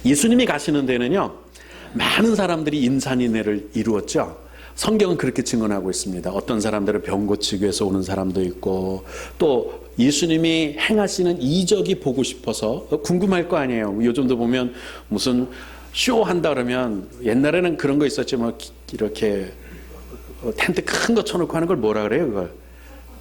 예수님이 가시는 데는요, 많은 사람들이 인산인해를 이루었죠. 성경은 그렇게 증언하고 있습니다. 어떤 사람들은 병 고치기 위해서 오는 사람도 있고, 또 예수님이 행하시는 이적이 보고 싶어서 궁금할 거 아니에요. 요즘도 보면 무슨 쇼 한다 그러면, 옛날에는 그런 거 있었지, 뭐 이렇게 텐트 큰 거 쳐놓고 하는 걸 뭐라 그래요, 그걸?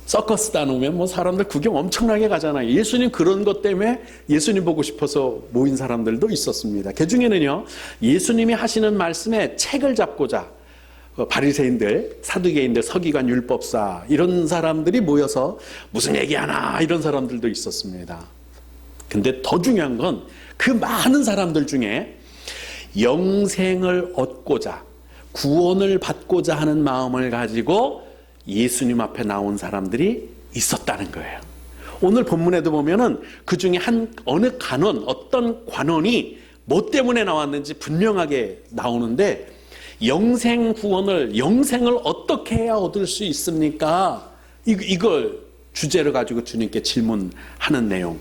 서커스 다 놓으면 뭐 사람들 구경 엄청나게 가잖아요. 예수님 그런 것 때문에 예수님 보고 싶어서 모인 사람들도 있었습니다. 그 중에는요, 예수님이 하시는 말씀에 책을 잡고자 바리새인들, 사두개인들, 서기관, 율법사 이런 사람들이 모여서 무슨 얘기하나 이런 사람들도 있었습니다. 근데 더 중요한 건 그 많은 사람들 중에 영생을 얻고자, 구원을 받고자 하는 마음을 가지고 예수님 앞에 나온 사람들이 있었다는 거예요. 오늘 본문에도 보면은 그 중에 어느 관원, 어떤 관원이 뭐 때문에 나왔는지 분명하게 나오는데, 영생 구원을, 영생을 어떻게 해야 얻을 수 있습니까? 이걸 주제로 가지고 주님께 질문하는 내용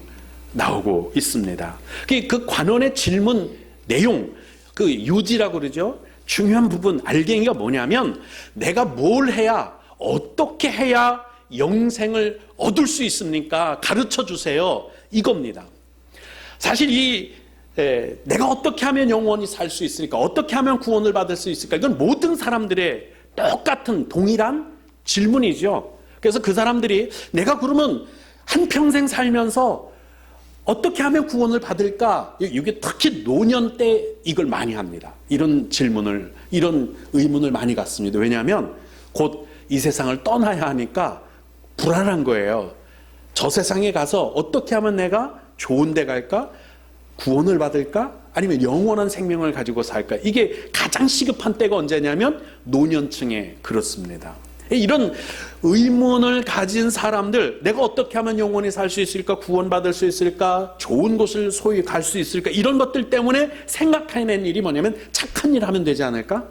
나오고 있습니다. 그 관원의 질문 내용, 그 요지라고 그러죠. 중요한 부분, 알갱이가 뭐냐면, 내가 뭘 해야, 어떻게 해야 영생을 얻을 수 있습니까? 가르쳐 주세요. 이겁니다. 사실 내가 어떻게 하면 영원히 살 수 있을까? 어떻게 하면 구원을 받을 수 있을까? 이건 모든 사람들의 똑같은 동일한 질문이죠. 그래서 그 사람들이 내가 그러면 한평생 살면서 어떻게 하면 구원을 받을까? 이게 특히 노년 때 이걸 많이 합니다. 이런 질문을, 이런 의문을 많이 갖습니다. 왜냐하면 곧 이 세상을 떠나야 하니까 불안한 거예요. 저 세상에 가서 어떻게 하면 내가 좋은 데 갈까? 구원을 받을까? 아니면 영원한 생명을 가지고 살까? 이게 가장 시급한 때가 언제냐면 노년층에 그렇습니다. 이런 의문을 가진 사람들, 내가 어떻게 하면 영원히 살 수 있을까? 구원받을 수 있을까? 좋은 곳을 소위 갈 수 있을까? 이런 것들 때문에 생각해낸 일이 뭐냐면, 착한 일 하면 되지 않을까?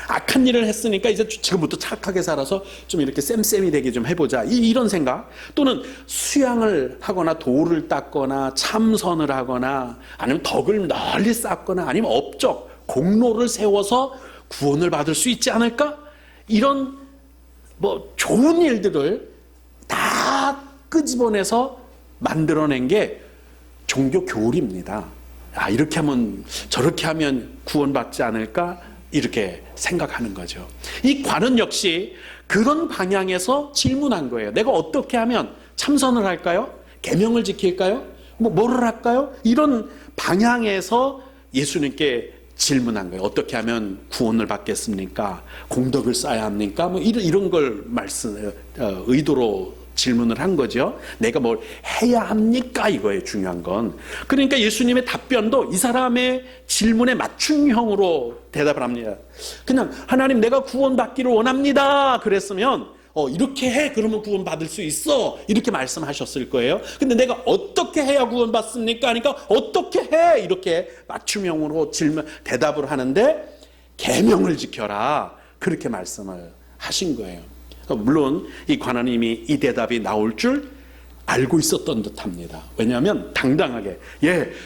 악한 일을 했으니까 이제 지금부터 착하게 살아서 좀 이렇게 쌤쌤이 되게 좀 해보자, 이런 생각. 또는 수양을 하거나 돌을 닦거나 참선을 하거나 아니면 덕을 널리 쌓거나 아니면 업적, 공로를 세워서 구원을 받을 수 있지 않을까? 이런 뭐 좋은 일들을 다 끄집어내서 만들어낸 게 종교 교리입니다. 아, 이렇게 하면, 저렇게 하면 구원받지 않을까? 이렇게 생각하는 거죠. 이 관은 역시 그런 방향에서 질문한 거예요. 내가 어떻게 하면 참선을 할까요? 계명을 지킬까요? 뭐를 할까요? 이런 방향에서 예수님께 질문한 거예요. 어떻게 하면 구원을 받겠습니까? 공덕을 쌓아야 합니까? 뭐 이런 걸 의도로 질문을 한 거죠. 내가 뭘 해야 합니까? 이거예요, 중요한 건. 그러니까 예수님의 답변도 이 사람의 질문에 맞춤형으로 대답을 합니다. 그냥 하나님, 내가 구원받기를 원합니다 그랬으면 이렇게 해, 그러면 구원받을 수 있어, 이렇게 말씀하셨을 거예요. 근데 내가 어떻게 해야 구원받습니까? 하니까 어떻게 해, 이렇게 맞춤형으로 대답을 하는데, 계명을 지켜라, 그렇게 말씀을 하신 거예요. 물론 이 관원님이 이 대답이 나올 줄 알고 있었던 듯합니다. 왜냐하면 당당하게,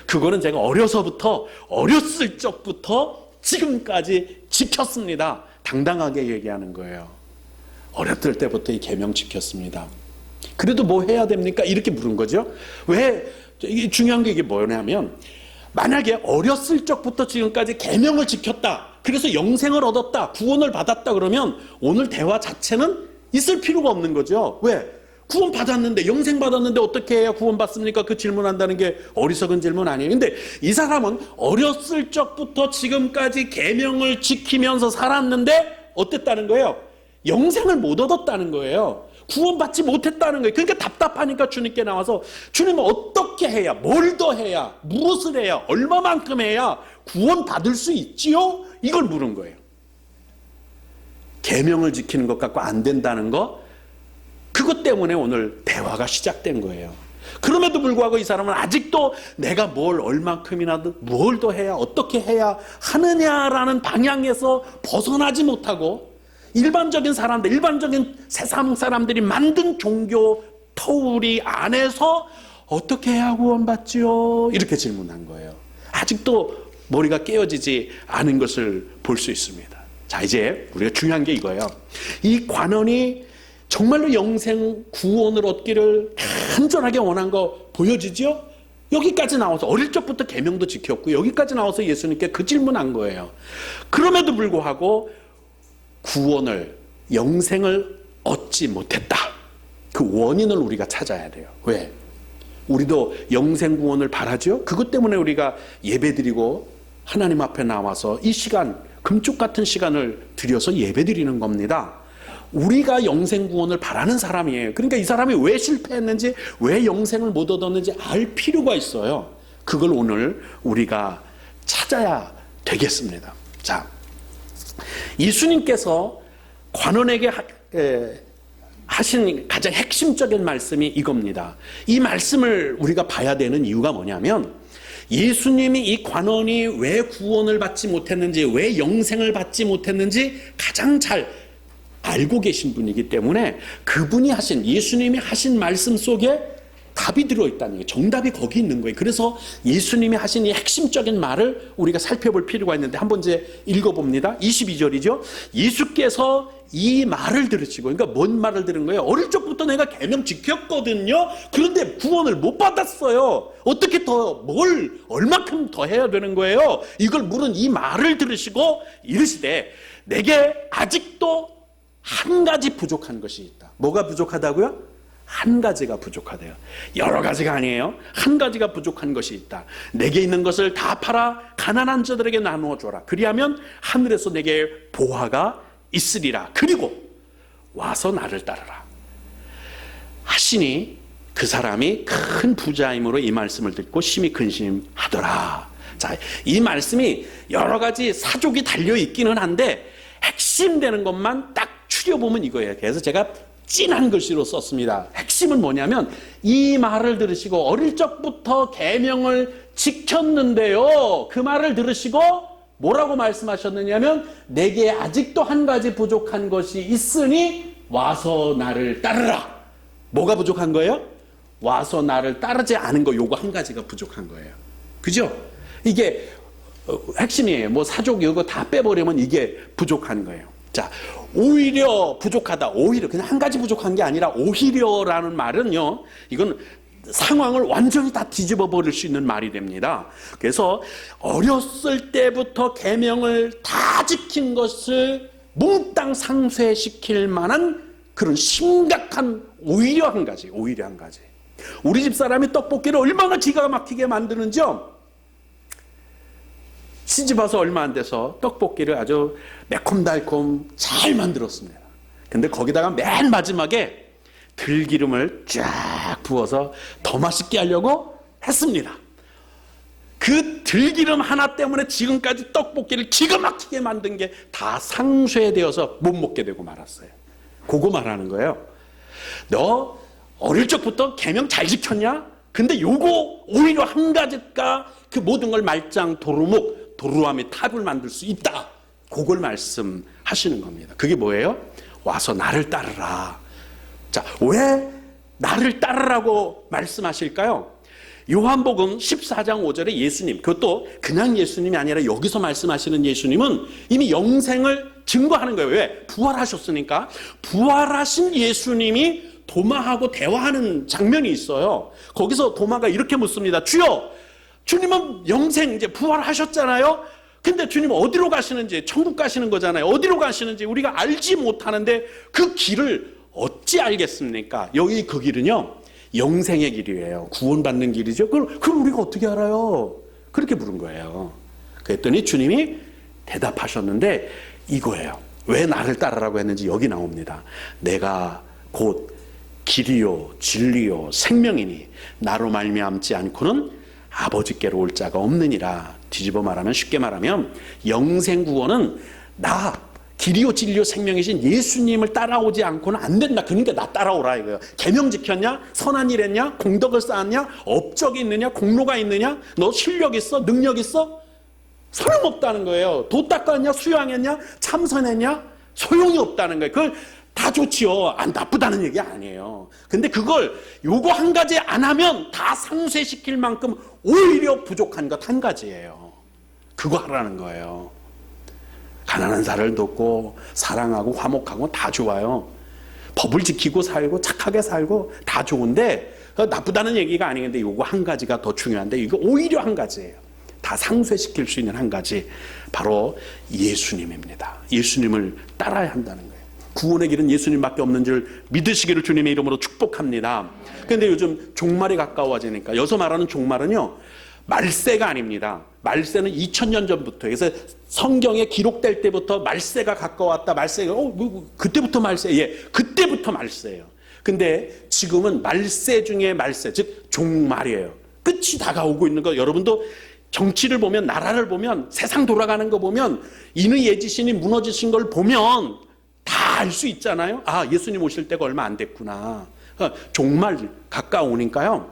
그거는 제가 어렸을 적부터 지금까지 지켰습니다, 당당하게 얘기하는 거예요. 어렸을 때부터 이 계명 지켰습니다. 그래도 뭐 해야 됩니까? 이렇게 물은 거죠. 왜? 이게 중요한 게 이게 뭐냐면, 만약에 어렸을 적부터 지금까지 계명을 지켰다, 그래서 영생을 얻었다, 구원을 받았다, 그러면 오늘 대화 자체는 있을 필요가 없는 거죠. 왜? 구원 받았는데, 영생 받았는데 어떻게 해야 구원 받습니까? 그 질문한다는 게 어리석은 질문 아니에요. 근데 이 사람은 어렸을 적부터 지금까지 계명을 지키면서 살았는데 어땠다는 거예요? 영생을 못 얻었다는 거예요. 구원받지 못했다는 거예요. 그러니까 답답하니까 주님께 나와서, 주님은 어떻게 해야, 뭘 더 해야, 무엇을 해야, 얼마만큼 해야 구원받을 수 있지요? 이걸 물은 거예요. 계명을 지키는 것 갖고 안 된다는 거, 그것 때문에 오늘 대화가 시작된 거예요. 그럼에도 불구하고 이 사람은 아직도 내가 뭘 얼만큼이나 뭘 더 해야, 어떻게 해야 하느냐라는 방향에서 벗어나지 못하고, 일반적인 사람들, 일반적인 세상 사람들이 만든 종교 터울이 안에서 어떻게 해야 구원받지요? 이렇게 질문한 거예요. 아직도 머리가 깨어지지 않은 것을 볼 수 있습니다. 자, 이제 우리가 중요한 게 이거예요. 이 관원이 정말로 영생 구원을 얻기를 간절하게 원한 거 보여지죠? 여기까지 나와서 어릴 적부터 계명도 지켰고 여기까지 나와서 예수님께 그 질문한 거예요. 그럼에도 불구하고 구원을, 영생을 얻지 못했다. 그 원인을 우리가 찾아야 돼요. 왜? 우리도 영생 구원을 바라죠? 그것 때문에 우리가 예배드리고 하나님 앞에 나와서 이 시간, 금쪽 같은 시간을 들여서 예배드리는 겁니다. 우리가 영생 구원을 바라는 사람이에요. 그러니까 이 사람이 왜 실패했는지, 왜 영생을 못 얻었는지 알 필요가 있어요. 그걸 오늘 우리가 찾아야 되겠습니다. 자, 예수님께서 관원에게 하신 가장 핵심적인 말씀이 이겁니다. 이 말씀을 우리가 봐야 되는 이유가 뭐냐면, 예수님이 이 관원이 왜 구원을 받지 못했는지, 왜 영생을 받지 못했는지 가장 잘 알고 계신 분이기 때문에 그분이 하신, 예수님이 하신 말씀 속에 답이 들어있다는 거예요. 정답이 거기 있는 거예요. 그래서 예수님이 하신 이 핵심적인 말을 우리가 살펴볼 필요가 있는데 한번 이제 읽어봅니다. 22절이죠. 예수께서 이 말을 들으시고, 그러니까 뭔 말을 들은 거예요? 어릴 적부터 내가 계명 지켰거든요. 그런데 구원을 못 받았어요. 어떻게 더, 얼마큼 더 해야 되는 거예요? 이걸 물은 이 말을 들으시고 이르시되 내게 아직도 한 가지 부족한 것이 있다. 뭐가 부족하다고요? 한 가지가 부족하대요. 여러 가지가 아니에요. 한 가지가 부족한 것이 있다. 내게 있는 것을 다 팔아 가난한 자들에게 나누어 줘라. 그리하면 하늘에서 내게 보화가 있으리라. 그리고 와서 나를 따르라 하시니 그 사람이 큰 부자임으로 이 말씀을 듣고 심히 근심하더라. 자, 이 말씀이 여러 가지 사족이 달려 있기는 한데 핵심되는 것만 딱 추려보면 이거예요. 그래서 제가 진한 글씨로 썼습니다. 핵심은 뭐냐면 이 말을 들으시고 어릴 적부터 계명을 지켰는데요. 그 말을 들으시고 뭐라고 말씀하셨느냐면 내게 아직도 한 가지 부족한 것이 있으니 와서 나를 따르라. 뭐가 부족한 거예요? 와서 나를 따르지 않은 거, 요거 한 가지가 부족한 거예요. 그죠? 이게 핵심이에요. 뭐 사족 이거 다 빼버리면 이게 부족한 거예요. 자, 오히려 부족하다. 오히려 그냥 한 가지 부족한 게 아니라 오히려라는 말은요, 이건 상황을 완전히 다 뒤집어 버릴 수 있는 말이 됩니다. 그래서 어렸을 때부터 계명을 다 지킨 것을 몽땅 상쇄시킬 만한 그런 심각한 오히려 한 가지. 우리 집 사람이 떡볶이를 얼마나 기가 막히게 만드는지요. 시집 와서 얼마 안 돼서 떡볶이를 아주 매콤달콤 잘 만들었습니다. 근데 거기다가 맨 마지막에 들기름을 쫙 부어서 더 맛있게 하려고 했습니다. 그 들기름 하나 때문에 지금까지 떡볶이를 기가 막히게 만든 게 다 상쇄되어서 못 먹게 되고 말았어요. 그거 말하는 거예요. 너 어릴 적부터 계명 잘 지켰냐? 근데 요거 오히려 한 가지가 그 모든 걸 말짱 도루함의 탑을 만들 수 있다. 그걸 말씀하시는 겁니다. 그게 뭐예요? 와서 나를 따르라. 자, 왜 나를 따르라고 말씀하실까요? 요한복음 14장 5절에 예수님, 그것도 그냥 예수님이 아니라 여기서 말씀하시는 예수님은 이미 영생을 증거하는 거예요. 왜? 부활하셨으니까. 부활하신 예수님이 도마하고 대화하는 장면이 있어요. 거기서 도마가 이렇게 묻습니다. 주여, 주님은 영생 이제 부활하셨잖아요. 근데 주님 어디로 가시는지, 천국 가시는 거잖아요. 어디로 가시는지 우리가 알지 못하는데 그 길을 어찌 알겠습니까? 여기 그 길은요, 영생의 길이에요. 구원받는 길이죠. 그걸 우리가 어떻게 알아요? 그렇게 물은 거예요. 그랬더니 주님이 대답하셨는데 이거예요. 왜 나를 따르라고 했는지 여기 나옵니다. 내가 곧 길이요 진리요 생명이니 나로 말미암지 않고는 아버지께로 올 자가 없느니라. 뒤집어 말하면, 쉽게 말하면 영생 구원은 나 길이요 진리요 생명이신 예수님을 따라오지 않고는 안 된다. 그러니까 나 따라오라 이거예요. 계명 지켰냐? 선한 일 했냐? 공덕을 쌓았냐? 업적이 있느냐? 공로가 있느냐? 너 실력 있어? 능력 있어? 소용없다는 거예요. 도 닦았냐? 수양했냐? 참선했냐? 소용이 없다는 거예요. 그걸 다 좋지요. 안 나쁘다는 얘기 아니에요. 근데 그걸 요거 한 가지 안 하면 다 상쇄시킬 만큼 오히려 부족한 것 한 가지예요. 그거 하라는 거예요. 가난한 사람을 돕고 사랑하고 화목하고 다 좋아요. 법을 지키고 살고 착하게 살고 다 좋은데 나쁘다는 얘기가 아니겠는데 이거 한 가지가 더 중요한데 이거 오히려 한 가지예요. 다 상쇄시킬 수 있는 한 가지, 바로 예수님입니다. 예수님을 따라야 한다는 거예요. 구원의 길은 예수님밖에 없는 줄 믿으시기를 주님의 이름으로 축복합니다. 그런데 요즘 종말이 가까워지니까, 여기서 말하는 종말은요, 말세가 아닙니다. 말세는 2000년 전부터, 그래서 성경에 기록될 때부터 말세가 가까웠다. 말세가 그때부터 말세, 예, 그때부터 말세예요. 근데 지금은 말세 중에 말세, 즉 종말이에요. 끝이 다가오고 있는 거. 여러분도 정치를 보면, 나라를 보면, 세상 돌아가는 거 보면, 인의 예지신이 무너지신 걸 보면 다 알 수 있잖아요. 아, 예수님 오실 때가 얼마 안 됐구나. 종말 가까우니까요,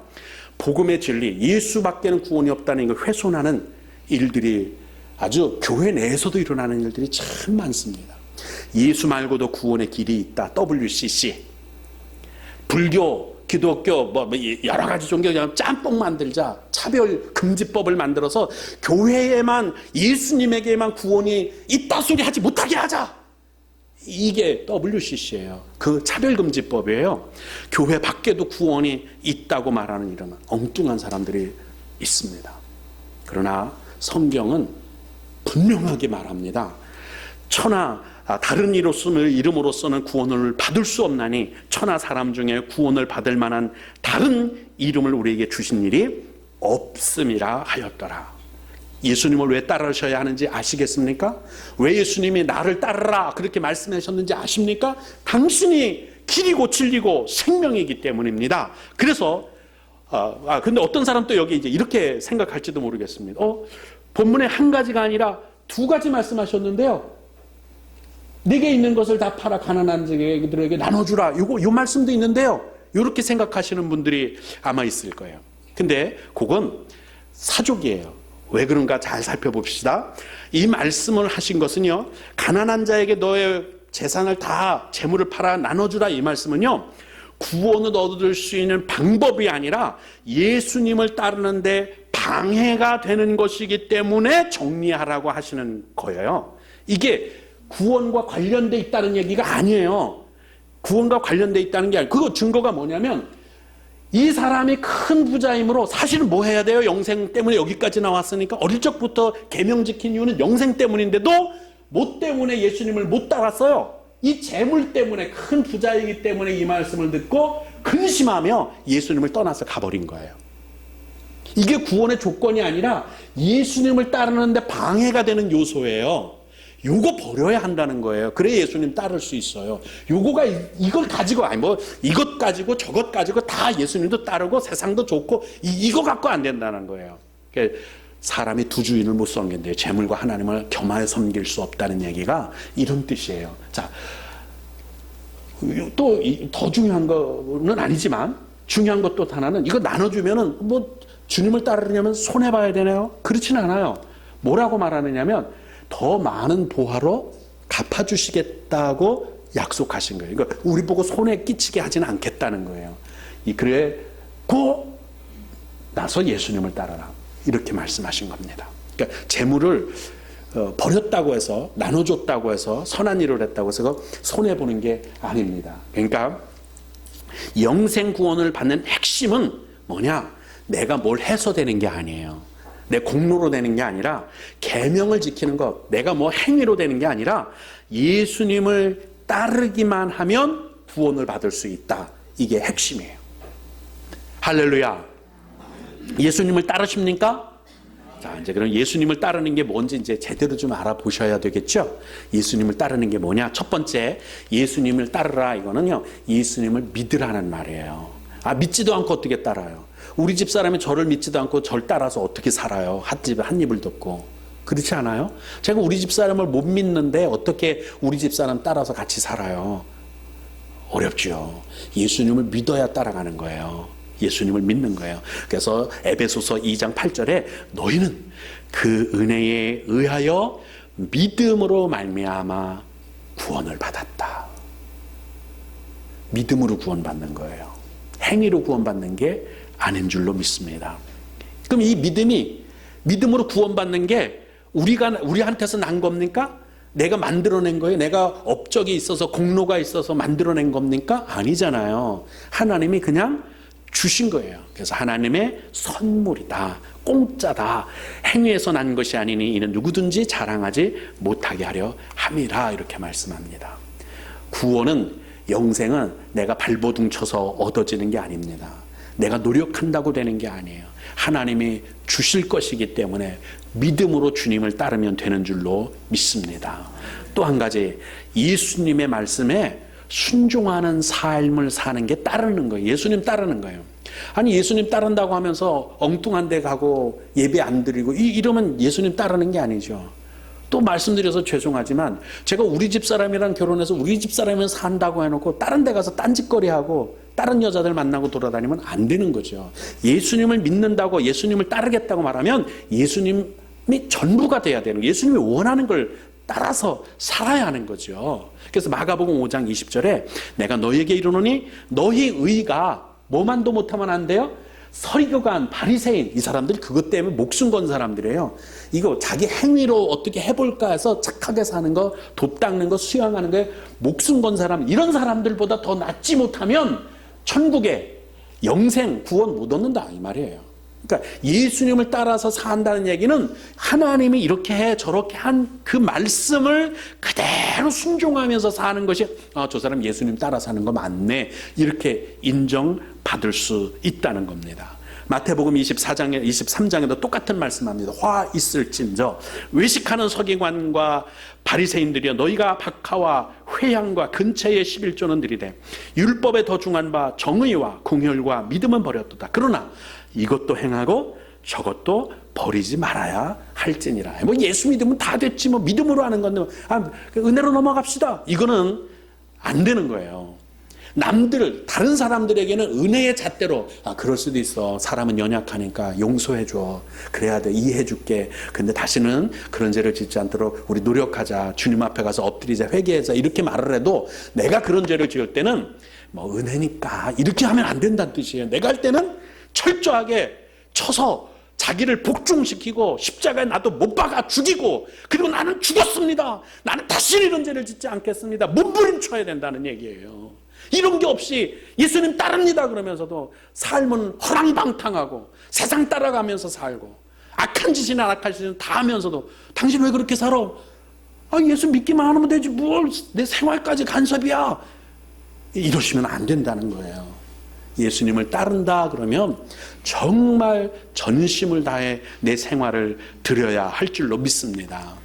복음의 진리, 예수밖에는 구원이 없다는 걸 훼손하는 일들이 아주 교회 내에서도 일어나는 일들이 참 많습니다. 예수 말고도 구원의 길이 있다. WCC, 불교, 기독교, 뭐 여러 가지 종교 그냥 짬뽕 만들자, 차별 금지법을 만들어서 교회에만, 예수님에게만 구원이 있다 소리 하지 못하게 하자. 이게 WCC예요. 그 차별금지법이에요. 교회 밖에도 구원이 있다고 말하는 이런 엉뚱한 사람들이 있습니다. 그러나 성경은 분명하게 말합니다. 다른 이름으로서는 구원을 받을 수 없나니 천하 사람 중에 구원을 받을 만한 다른 이름을 우리에게 주신 일이 없음이라 하였더라. 예수님을 왜 따르셔야 하는지 아시겠습니까? 왜 예수님이 나를 따르라 그렇게 말씀하셨는지 아십니까? 당신이 길이고 진리고 생명이기 때문입니다. 그래서 근데 어떤 사람 또 여기 이제 이렇게 생각할지도 모르겠습니다. 본문에 한 가지가 아니라 두 가지 말씀하셨는데요. 내게 있는 것을 다 팔아 가난한 자들에게 나눠주라. 요 말씀도 있는데요. 이렇게 생각하시는 분들이 아마 있을 거예요. 근데 그건 사족이에요. 왜 그런가 잘 살펴봅시다. 이 말씀을 하신 것은요, 가난한 자에게 너의 재산을 다, 재물을 팔아 나눠주라, 이 말씀은요, 구원을 얻을 수 있는 방법이 아니라 예수님을 따르는데 방해가 되는 것이기 때문에 정리하라고 하시는 거예요. 이게 구원과 관련돼 있다는 얘기가 아니에요. 구원과 관련돼 있다는 게 아니에요. 그거 증거가 뭐냐면, 이 사람이 큰 부자이므로 사실은 뭐 해야 돼요? 영생 때문에 여기까지 나왔으니까. 어릴 적부터 계명 지킨 이유는 영생 때문인데도 뭐 때문에 예수님을 못 따랐어요? 이 재물 때문에, 큰 부자이기 때문에 이 말씀을 듣고 근심하며 예수님을 떠나서 가버린 거예요. 이게 구원의 조건이 아니라 예수님을 따르는데 방해가 되는 요소예요. 요거 버려야 한다는 거예요. 그래 예수님 따를 수 있어요. 요거가 이걸 가지고, 아니 뭐 이것 가지고 저것 가지고 다 예수님도 따르고 세상도 좋고 이거 갖고 안 된다는 거예요. 그러니까 사람이 두 주인을 못 섬긴대요. 재물과 하나님을 겸하여 섬길 수 없다는 얘기가 이런 뜻이에요. 자, 또 더 중요한 거는 아니지만 중요한 것 또 하나는, 이거 나눠주면은 뭐 주님을 따르려면 손해 봐야 되나요? 그렇지는 않아요. 뭐라고 말하느냐면, 더 많은 보화로 갚아주시겠다고 약속하신 거예요. 그러니까 우리 보고 손해 끼치게 하지는 않겠다는 거예요. 그래고 나서 예수님을 따라라, 이렇게 말씀하신 겁니다. 그러니까 재물을 버렸다고 해서, 나눠줬다고 해서, 선한 일을 했다고 해서 손해 보는 게 아닙니다. 그러니까 영생 구원을 받는 핵심은 뭐냐? 내가 뭘 해서 되는 게 아니에요. 내 공로로 되는 게 아니라, 계명을 지키는 것, 내가 뭐 행위로 되는 게 아니라 예수님을 따르기만 하면 구원을 받을 수 있다. 이게 핵심이에요. 할렐루야. 예수님을 따르십니까? 자, 이제 그럼 예수님을 따르는 게 뭔지 이제 제대로 좀 알아보셔야 되겠죠? 예수님을 따르는 게 뭐냐? 첫 번째, 예수님을 따르라, 이거는요, 예수님을 믿으라는 말이에요. 믿지도 않고 어떻게 따라요? 우리 집 사람이 저를 믿지도 않고 절 따라서 어떻게 살아요? 한 입을 듣고. 그렇지 않아요? 제가 우리 집 사람을 못 믿는데 어떻게 우리 집 사람 따라서 같이 살아요? 어렵죠. 예수님을 믿어야 따라가는 거예요. 예수님을 믿는 거예요. 그래서 에베소서 2장 8절에 너희는 그 은혜에 의하여 믿음으로 말미암아 구원을 받았다. 믿음으로 구원받는 거예요. 행위로 구원받는 게 아닌 줄로 믿습니다. 그럼 이 믿음으로 구원받는 게 우리한테서 난 겁니까? 내가 만들어낸 거예요? 내가 업적이 있어서 공로가 있어서 만들어낸 겁니까? 아니잖아요. 하나님이 그냥 주신 거예요. 그래서 하나님의 선물이다, 공짜다, 행위에서 난 것이 아니니 이는 누구든지 자랑하지 못하게 하려 함이라, 이렇게 말씀합니다. 구원은, 영생은 내가 발버둥 쳐서 얻어지는 게 아닙니다. 내가 노력한다고 되는 게 아니에요. 하나님이 주실 것이기 때문에 믿음으로 주님을 따르면 되는 줄로 믿습니다. 또 한 가지, 예수님의 말씀에 순종하는 삶을 사는 게 따르는 거예요. 예수님 따르는 거예요. 아니, 예수님 따른다고 하면서 엉뚱한 데 가고 예배 안 드리고 이러면 예수님 따르는 게 아니죠. 또 말씀드려서 죄송하지만 제가 우리 집 사람이랑 결혼해서 우리 집 사람이면 산다고 해놓고 다른 데 가서 딴짓거리하고 다른 여자들 만나고 돌아다니면 안 되는 거죠. 예수님을 믿는다고, 예수님을 따르겠다고 말하면 예수님이 전부가 돼야 되는 거예요. 예수님이 원하는 걸 따라서 살아야 하는 거죠. 그래서 마가복음 5장 20절에 내가 너희에게 이르노니 너희 의가 뭐만도 못하면 안 돼요? 서리교관, 바리새인, 이 사람들이 그것 때문에 목숨 건 사람들이에요. 이거 자기 행위로 어떻게 해볼까 해서 착하게 사는 거, 돕 닦는 거, 수양하는 거에 목숨 건 사람, 이런 사람들보다 더 낫지 못하면 천국에 영생, 구원 못 얻는다, 이 말이에요. 그러니까 예수님을 따라서 산다는 얘기는 하나님이 이렇게 해 저렇게 한 그 말씀을 그대로 순종하면서 사는 것이, 저 사람 예수님 따라 사는 거 맞네, 이렇게 인정받을 수 있다는 겁니다. 마태복음 23장에도 똑같은 말씀합니다. 화 있을진저 외식하는 서기관과 바리새인들이여, 너희가 박하와 회향과 근처의 11조는 들이되 율법에 더 중한 바 정의와 공혈과 믿음은 버렸도다. 그러나 이것도 행하고 저것도 버리지 말아야 할지니라. 뭐 예수 믿으면 다 됐지, 뭐 믿음으로 하는 건데 은혜로 넘어갑시다, 이거는 안 되는 거예요. 다른 사람들에게는 은혜의 잣대로, 그럴 수도 있어, 사람은 연약하니까 용서해줘, 그래야 돼, 이해해줄게, 근데 다시는 그런 죄를 짓지 않도록 우리 노력하자, 주님 앞에 가서 엎드리자, 회개하자, 이렇게 말을 해도 내가 그런 죄를 지을 때는 뭐 은혜니까 이렇게 하면 안 된다는 뜻이에요. 내가 할 때는 철저하게 쳐서 자기를 복종시키고 십자가에 나도 못 박아 죽이고, 그리고 나는 죽었습니다, 나는 다시는 이런 죄를 짓지 않겠습니다, 몸부림쳐야 된다는 얘기예요. 이런 게 없이 예수님 따릅니다 그러면서도 삶은 허랑방탕하고 세상 따라가면서 살고 악한 짓이나 악한 짓은 다 하면서도 당신 왜 그렇게 살아? 예수 믿기만 하면 되지 뭘 내 생활까지 간섭이야, 이러시면 안 된다는 거예요. 예수님을 따른다 그러면 정말 전심을 다해 내 생활을 드려야 할 줄로 믿습니다.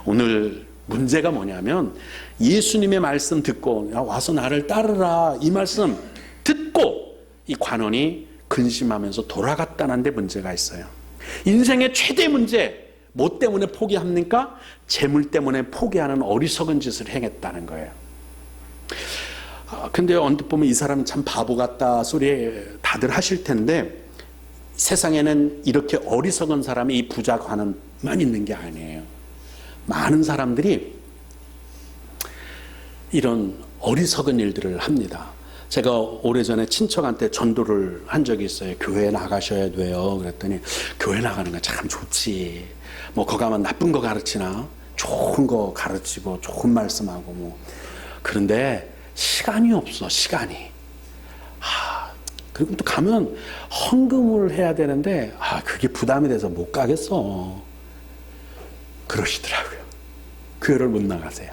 오늘 문제가 뭐냐면 예수님의 말씀 듣고 와서 나를 따르라, 이 말씀 듣고 이 관원이 근심하면서 돌아갔다는 데 문제가 있어요. 인생의 최대 문제, 뭐 때문에 포기합니까? 재물 때문에 포기하는 어리석은 짓을 행했다는 거예요. 근데 언뜻 보면 이 사람은 참 바보 같다 소리 다들 하실 텐데, 세상에는 이렇게 어리석은 사람이 이 부자 관원만 있는 게 아니에요. 많은 사람들이 이런 어리석은 일들을 합니다. 제가 오래전에 친척한테 전도를 한 적이 있어요. 교회 나가셔야 돼요. 그랬더니 교회 나가는 거 참 좋지, 뭐 거기 가면 나쁜 거 가르치나? 좋은 거 가르치고 좋은 말씀하고 뭐. 그런데 시간이 없어, 시간이. 그리고 또 가면 헌금을 해야 되는데 그게 부담이 돼서 못 가겠어, 그러시더라고요. 교회를 못 나가세요.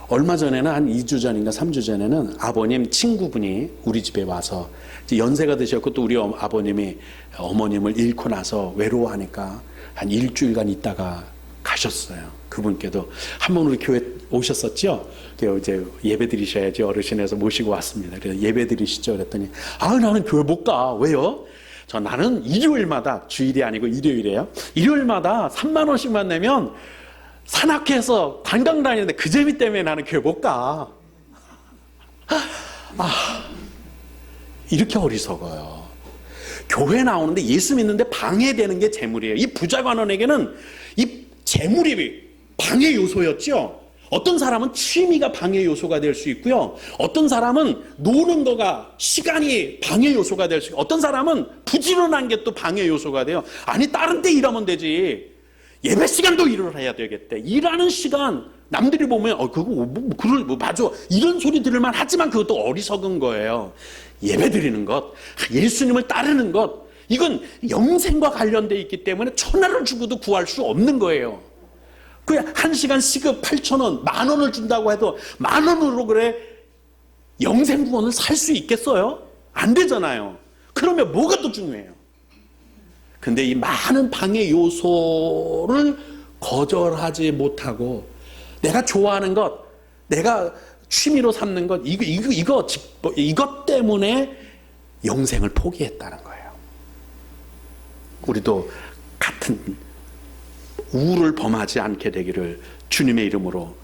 얼마 전에는 한 2주 전인가 3주 전에는 아버님 친구분이 우리 집에 와서, 연세가 드셨고 또 우리 아버님이 어머님을 잃고 나서 외로워하니까 한 일주일간 있다가 가셨어요. 그분께도 한번 우리 교회 오셨었죠? 이제 예배 드리셔야지 어르신에서 모시고 왔습니다. 그래서 예배 드리시죠? 그랬더니 나는 교회 못 가. 왜요? 나는 일요일마다, 주일이 아니고 일요일이에요, 일요일마다 3만 원씩만 내면 산악회에서 관광 다니는데 그 재미 때문에 나는 교회 못 가. 이렇게 어리석어요. 교회 나오는데 예수 믿는데 방해되는 게 재물이에요. 이 부자 관원에게는 이 재물이 방해 요소였죠. 어떤 사람은 취미가 방해 요소가 될 수 있고요, 어떤 사람은 노는 거가 시간이 방해 요소가 될 수 있고, 어떤 사람은 부지런한 게 또 방해 요소가 돼요. 다른 때 일하면 되지, 예배 시간도 일을 해야 되겠대. 일하는 시간 남들이 보면 그거 맞아 이런 소리 들을만 하지만 그것도 어리석은 거예요. 예배 드리는 것, 예수님을 따르는 것, 이건 영생과 관련되어 있기 때문에 천하를 주고도 구할 수 없는 거예요. 그냥 1시간 시급 8,000원, 10,000원을 준다고 해도 10,000원으로 그래 영생 구원을 살 수 있겠어요? 안 되잖아요. 그러면 뭐가 더 중요해요? 근데 이 많은 방해 요소를 거절하지 못하고 내가 좋아하는 것, 내가 취미로 삼는 것, 이것 때문에 영생을 포기했다는 거예요. 우리도 같은 우를 범하지 않게 되기를 주님의 이름으로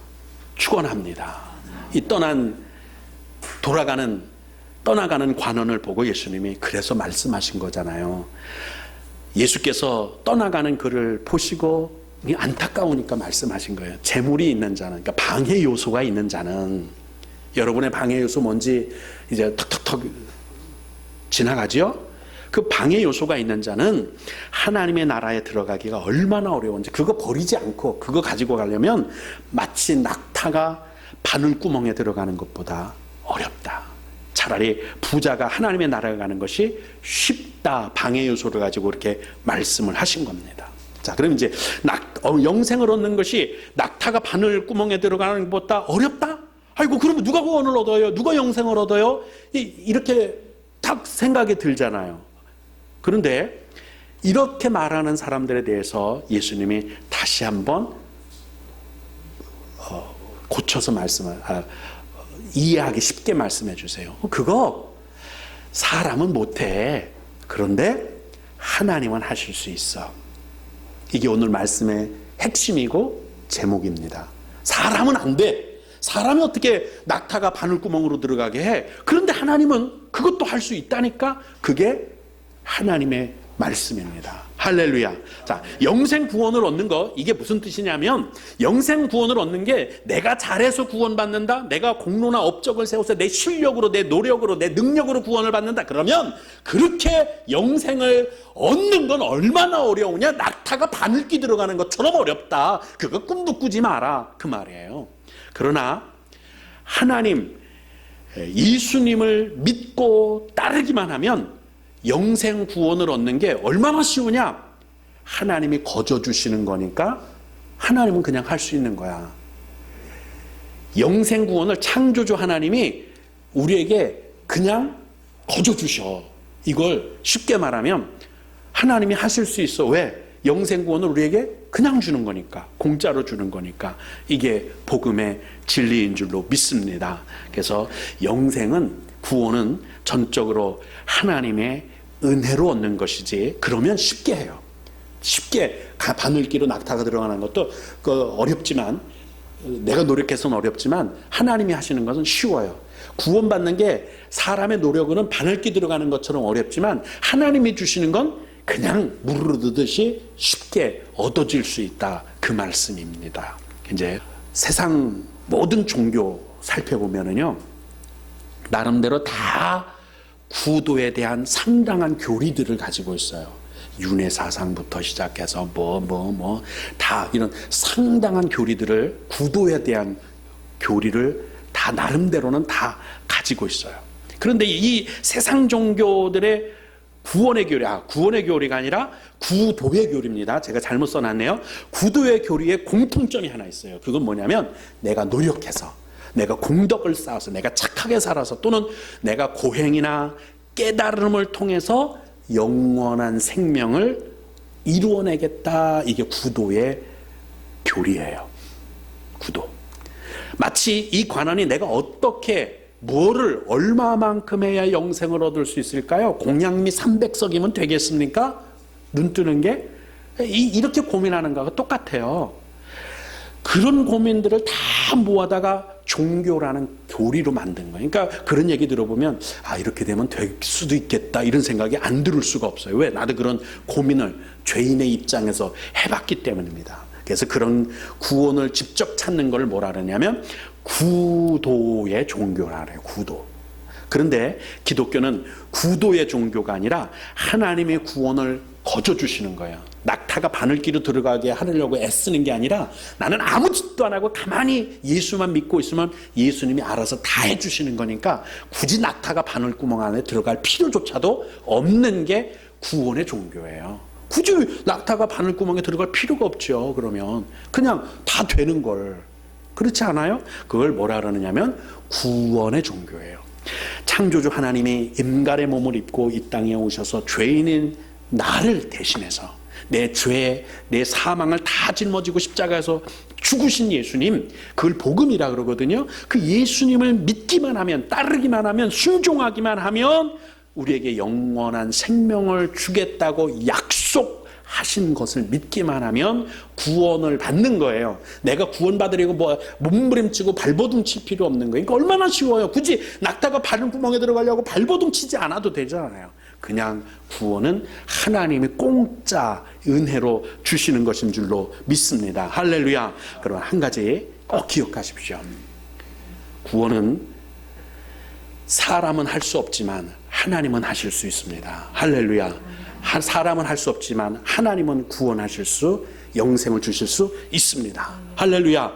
축원합니다. 이 떠나가는 관원을 보고 예수님이 그래서 말씀하신 거잖아요. 예수께서 떠나가는 그를 보시고 안타까우니까 말씀하신 거예요. 재물이 있는 자는, 그러니까 방해 요소가 있는 자는, 여러분의 방해 요소 뭔지 이제 턱턱턱 지나가죠? 그 방해 요소가 있는 자는 하나님의 나라에 들어가기가 얼마나 어려운지, 그거 버리지 않고 그거 가지고 가려면 마치 낙타가 바늘구멍에 들어가는 것보다 어렵다. 차라리 부자가 하나님의 나라에 가는 것이 쉽다. 방해 요소를 가지고 이렇게 말씀을 하신 겁니다. 자, 그럼 이제 영생을 얻는 것이 낙타가 바늘구멍에 들어가는 것보다 어렵다? 아이고, 그러면 누가 구원을 얻어요? 누가 영생을 얻어요? 이렇게 딱 생각이 들잖아요. 그런데 이렇게 말하는 사람들에 대해서 예수님이 다시 한번 고쳐서 이해하기 쉽게 말씀해 주세요. 그거 사람은 못해. 그런데 하나님은 하실 수 있어. 이게 오늘 말씀의 핵심이고 제목입니다. 사람은 안 돼. 사람이 어떻게 낙타가 바늘구멍으로 들어가게 해? 그런데 하나님은 그것도 할 수 있다니까. 그게 하나님의 말씀입니다. 할렐루야. 자, 영생 구원을 얻는 거, 이게 무슨 뜻이냐면, 영생 구원을 얻는 게 내가 잘해서 구원받는다, 내가 공로나 업적을 세워서 내 실력으로, 내 노력으로, 내 능력으로 구원을 받는다, 그러면 그렇게 영생을 얻는 건 얼마나 어려우냐? 낙타가 바늘기 들어가는 것처럼 어렵다. 그거 꿈도 꾸지 마라, 그 말이에요. 그러나 하나님, 예수님을 믿고 따르기만 하면 영생 구원을 얻는 게 얼마나 쉬우냐? 하나님이 거저 주시는 거니까 하나님은 그냥 할 수 있는 거야. 영생 구원을 창조주 하나님이 우리에게 그냥 거저 주셔. 이걸 쉽게 말하면 하나님이 하실 수 있어. 왜? 영생 구원을 우리에게 그냥 주는 거니까, 공짜로 주는 거니까. 이게 복음의 진리인 줄로 믿습니다. 그래서 구원은 전적으로 하나님의 은혜로 얻는 것이지, 그러면 쉽게 해요. 쉽게 바늘기로 낙타가 들어가는 것도 어렵지만, 내가 노력해서는 어렵지만 하나님이 하시는 것은 쉬워요. 구원받는 게 사람의 노력으로는 바늘기 들어가는 것처럼 어렵지만 하나님이 주시는 건 그냥 물 흐르듯이 쉽게 얻어질 수 있다, 그 말씀입니다. 이제 세상 모든 종교 살펴보면은요, 나름대로 다 구도에 대한 상당한 교리들을 가지고 있어요. 윤회 사상부터 시작해서 다 이런 상당한 교리들을, 구도에 대한 교리를 다 나름대로는 다 가지고 있어요. 그런데 이 세상 종교들의 구원의 교리가 아니라 구도의 교리입니다. 제가 잘못 써놨네요. 구도의 교리에 공통점이 하나 있어요. 그건 뭐냐면, 내가 노력해서, 내가 공덕을 쌓아서, 내가 착하게 살아서, 또는 내가 고행이나 깨달음을 통해서 영원한 생명을 이루어내겠다. 이게 구도의 교리예요. 구도. 마치 이 관원이 내가 어떻게, 뭐를 얼마만큼 해야 영생을 얻을 수 있을까요? 공양미 300석이면 되겠습니까? 눈 뜨는 게 이렇게 고민하는 거하고 똑같아요. 그런 고민들을 다 모아다가 종교라는 교리로 만든 거예요. 그러니까 그런 얘기 들어보면 이렇게 되면 될 수도 있겠다, 이런 생각이 안 들을 수가 없어요. 왜? 나도 그런 고민을 죄인의 입장에서 해봤기 때문입니다. 그래서 그런 구원을 직접 찾는 걸 뭐라 그러냐면 구도의 종교라 그래요. 구도. 그런데 기독교는 구도의 종교가 아니라 하나님의 구원을 거저 주시는 거예요. 낙타가 바늘귀로 들어가게 하려고 애쓰는 게 아니라 나는 아무 짓도 안 하고 가만히 예수만 믿고 있으면 예수님이 알아서 다 해주시는 거니까 굳이 낙타가 바늘구멍 안에 들어갈 필요조차도 없는 게 구원의 종교예요. 굳이 낙타가 바늘구멍에 들어갈 필요가 없죠. 그러면 그냥 다 되는 걸. 그렇지 않아요? 그걸 뭐라 그러느냐면 구원의 종교예요. 창조주 하나님이 인간의 몸을 입고 이 땅에 오셔서 죄인인 나를 대신해서 내 죄, 내 사망을 다 짊어지고 십자가에서 죽으신 예수님, 그걸 복음이라 그러거든요. 그 예수님을 믿기만 하면, 따르기만 하면, 순종하기만 하면 우리에게 영원한 생명을 주겠다고 약속하신 것을 믿기만 하면 구원을 받는 거예요. 내가 구원받으려고 뭐 몸부림치고 발버둥 칠 필요 없는 거예요. 그러니까 얼마나 쉬워요. 굳이 낙타가 바늘구멍에 들어가려고 발버둥 치지 않아도 되잖아요. 그냥 구원은 하나님이 공짜 은혜로 주시는 것인 줄로 믿습니다. 할렐루야. 그럼 한 가지 꼭 기억하십시오. 구원은 사람은 할 수 없지만 하나님은 하실 수 있습니다. 할렐루야. 사람은 할 수 없지만 하나님은 구원하실 수, 영생을 주실 수 있습니다. 할렐루야.